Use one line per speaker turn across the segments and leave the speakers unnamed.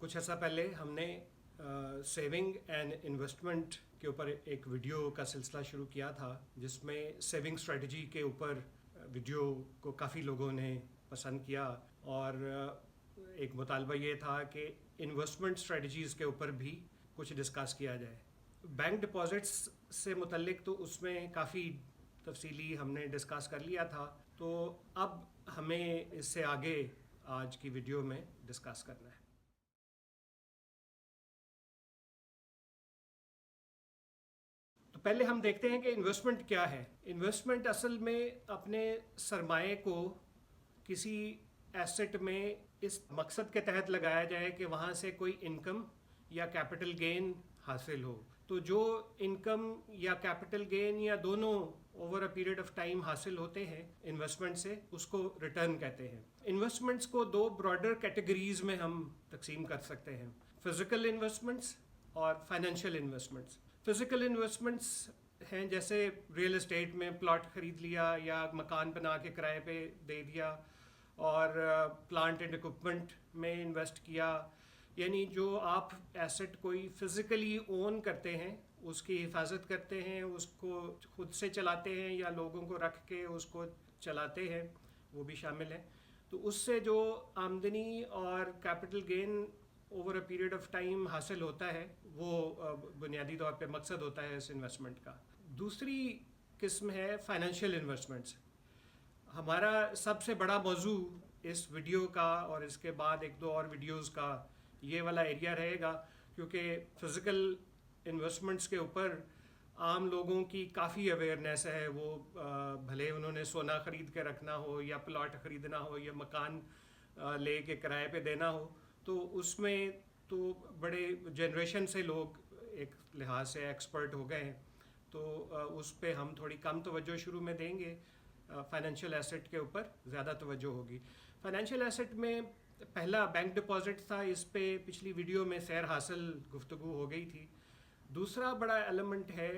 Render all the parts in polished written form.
कुछ अर्सा पहले हमने सेविंग एंड इन्वेस्टमेंट के ऊपर एक वीडियो का सिलसिला शुरू किया था, जिसमें सेविंग स्ट्रेटजी के ऊपर वीडियो को काफ़ी लोगों ने पसंद किया और एक मुतालबा ये था कि इन्वेस्टमेंट स्ट्रेटजीज़ के ऊपर भी कुछ डिस्कस किया जाए। बैंक डिपॉजिट्स से मुतल्लिक तो उसमें काफ़ी तफसीली हमने डिस्कस कर लिया था, तो अब हमें इससे आगे आज की वीडियो में डिस्कस करना है। तो पहले हम देखते हैं कि इन्वेस्टमेंट क्या है। इन्वेस्टमेंट असल में अपने सरमाए को किसी एसेट में इस मकसद के तहत लगाया जाए कि वहाँ से कोई इनकम या कैपिटल गेन हासिल हो। तो जो इनकम या कैपिटल गेन या दोनों over a period of time हासिल होते हैं इन्वेस्टमेंट से, उसको रिटर्न कहते हैं। इन्वेस्टमेंट्स को दो ब्रॉडर कैटेगरीज में हम तकसीम कर सकते हैं, फिजिकल इन्वेस्टमेंट्स और फाइनेंशियल इन्वेस्टमेंट्स। फिजिकल इन्वेस्टमेंट्स हैं जैसे रियल एस्टेट में प्लॉट खरीद लिया या मकान बना के किराए पे दे दिया, और प्लांट एंड इक्विपमेंट में इन्वेस्ट किया, यानी जो आप एसेट कोई फिज़िकली ओन करते हैं, उसकी हिफाजत करते हैं, उसको खुद से चलाते हैं या लोगों को रख के उसको चलाते हैं, वो भी शामिल है। तो उससे जो आमदनी और capital gain over a period of time हासिल होता है, वो बुनियादी तौर पे मकसद होता है इस इन्वेस्टमेंट का। दूसरी किस्म है फाइनेंशियल इन्वेस्टमेंट्स। हमारा सबसे बड़ा मौजू इस वीडियो का और इसके बाद एक दो और वीडियोस का ये वाला एरिया रहेगा, क्योंकि फ़िज़िकल इन्वेस्टमेंट्स के ऊपर आम लोगों की काफ़ी अवेयरनेस है। वो भले उन्होंने सोना ख़रीद के रखना हो या प्लॉट ख़रीदना हो या मकान ले के किराए पे देना हो, तो उसमें तो बड़े जनरेशन से लोग एक लिहाज से एक्सपर्ट हो गए हैं। तो उस पे हम थोड़ी कम तवज्जो शुरू में देंगे, फाइनेंशियल एसेट के ऊपर ज़्यादा तवज्जो होगी। फाइनेंशियल एसेट में पहला बैंक डिपॉजिट था, इस पे पिछली वीडियो में सैर हासिल गुफ्तगू हो गई थी। दूसरा बड़ा एलिमेंट है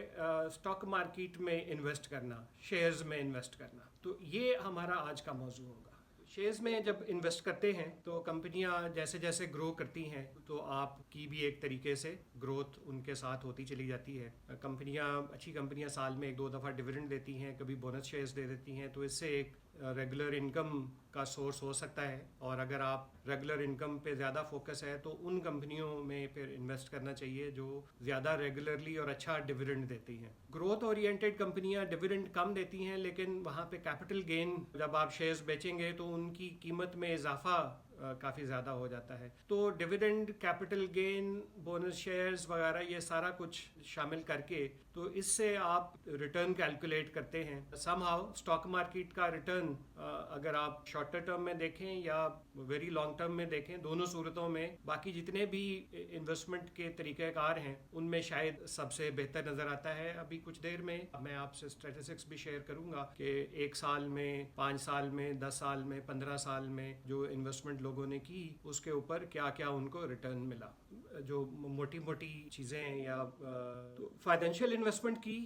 स्टॉक मार्केट में इन्वेस्ट करना, शेयर्स में इन्वेस्ट करना। तो ये हमारा आज का मौजू होगा। शेयर्स में जब इन्वेस्ट करते हैं तो कंपनियां जैसे जैसे ग्रो करती हैं, तो आपकी भी एक तरीके से ग्रोथ उनके साथ होती चली जाती है। अच्छी कंपनियां साल में एक दो दफ़ा डिविडेंड देती हैं, कभी बोनस शेयर्स दे देती हैं, तो इससे एक रेगुलर इनकम का सोर्स हो सकता है। और अगर आप रेगुलर इनकम पे ज़्यादा फोकस है तो उन कंपनियों में फिर इन्वेस्ट करना चाहिए जो ज़्यादा रेगुलरली और अच्छा डिविडेंड देती हैं। ग्रोथ ओरिएंटेड कंपनियां डिविडेंड कम देती हैं, लेकिन वहाँ पे कैपिटल गेन, जब आप शेयर्स बेचेंगे तो उनकी कीमत में इजाफा काफ़ी ज़्यादा हो जाता है। तो dividend, capital gain, bonus shares वगैरह ये सारा कुछ शामिल करके तो इससे आप रिटर्न कैलकुलेट करते हैं। समहाउ स्टॉक मार्केट का रिटर्न अगर आप शॉर्टर टर्म में देखें या वेरी लॉन्ग टर्म में देखें, दोनों सूरतों में बाकी जितने भी इन्वेस्टमेंट के तरीक़ेकार हैं उनमें शायद सबसे बेहतर नज़र आता है। अभी कुछ देर में मैं आपसे स्टैटिस्टिक्स भी शेयर करूंगा कि 1 साल में, 5 साल में, 10 साल में, 15 साल में जो इन्वेस्टमेंट लोगों ने की उसके ऊपर क्या क्या उनको रिटर्न मिला। जो मोटी मोटी चीज़ें हैं या तो फाइनेंशियल इन्वेस्टमेंट की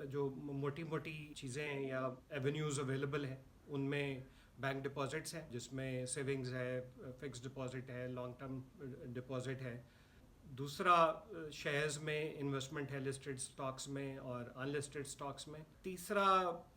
जो मोटी मोटी चीज़ें हैं या एवेन्यूज़ अवेलेबल हैं, उनमें बैंक डिपॉजिट्स हैं जिसमें सेविंग्स है, फिक्स्ड डिपॉजिट है, लॉन्ग टर्म डिपॉजिट है। दूसरा शेयर्स में इन्वेस्टमेंट है, लिस्टेड स्टॉक्स में और अनलिस्टेड स्टॉक्स में। तीसरा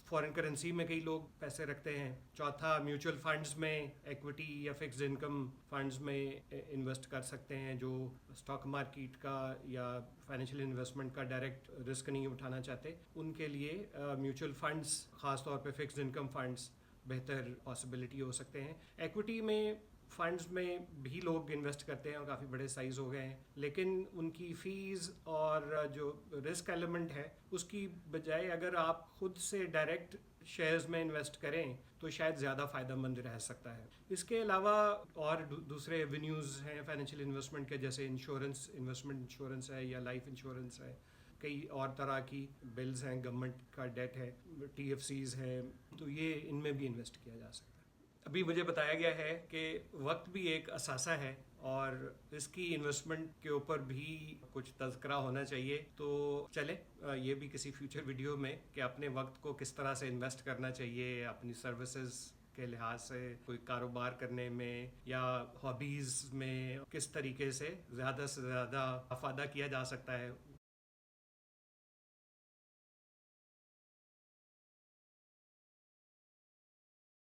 फॉरेन करेंसी में कई लोग पैसे रखते हैं। चौथा म्यूचुअल फंड्स में, इक्विटी या फिक्स्ड इनकम फंड्स में इन्वेस्ट कर सकते हैं, जो स्टॉक मार्केट का या फाइनेंशियल इन्वेस्टमेंट का डायरेक्ट रिस्क नहीं उठाना चाहते। उनके लिए म्यूचुअल फंड्स, ख़ास तौर पे फिक्स्ड इनकम फंड्स बेहतर पॉसिबिलिटी हो सकते हैं। इक्विटी में, फंड्स में भी लोग इन्वेस्ट करते हैं और काफ़ी बड़े साइज़ हो गए हैं, लेकिन उनकी फ़ीस और जो रिस्क एलिमेंट है उसकी बजाय अगर आप खुद से डायरेक्ट शेयर्स में इन्वेस्ट करें तो शायद ज़्यादा फ़ायदेमंद रह सकता है। इसके अलावा और दूसरे एवेन्यूज़ हैं फाइनेंशियल इन्वेस्टमेंट के, जैसे इंश्योरेंस, इन्वेस्टमेंट इंश्योरेंस है या लाइफ इंश्योरेंस है। कई और तरह की बिल्स हैं, गवर्नमेंट का डेट है, TFCs हैं, तो ये इनमें भी इन्वेस्ट किया जा सकता है। अभी मुझे बताया गया है कि वक्त भी एक असासा है और इसकी इन्वेस्टमेंट के ऊपर भी कुछ तज़किरा होना चाहिए। तो चले ये भी किसी फ्यूचर वीडियो में कि अपने वक्त को किस तरह से इन्वेस्ट करना चाहिए, अपनी सर्विसेज کے لحاظ سے کوئی کاروبار کرنے میں یا ہابیز میں کس طریقے سے زیادہ افادہ کیا جا سکتا ہے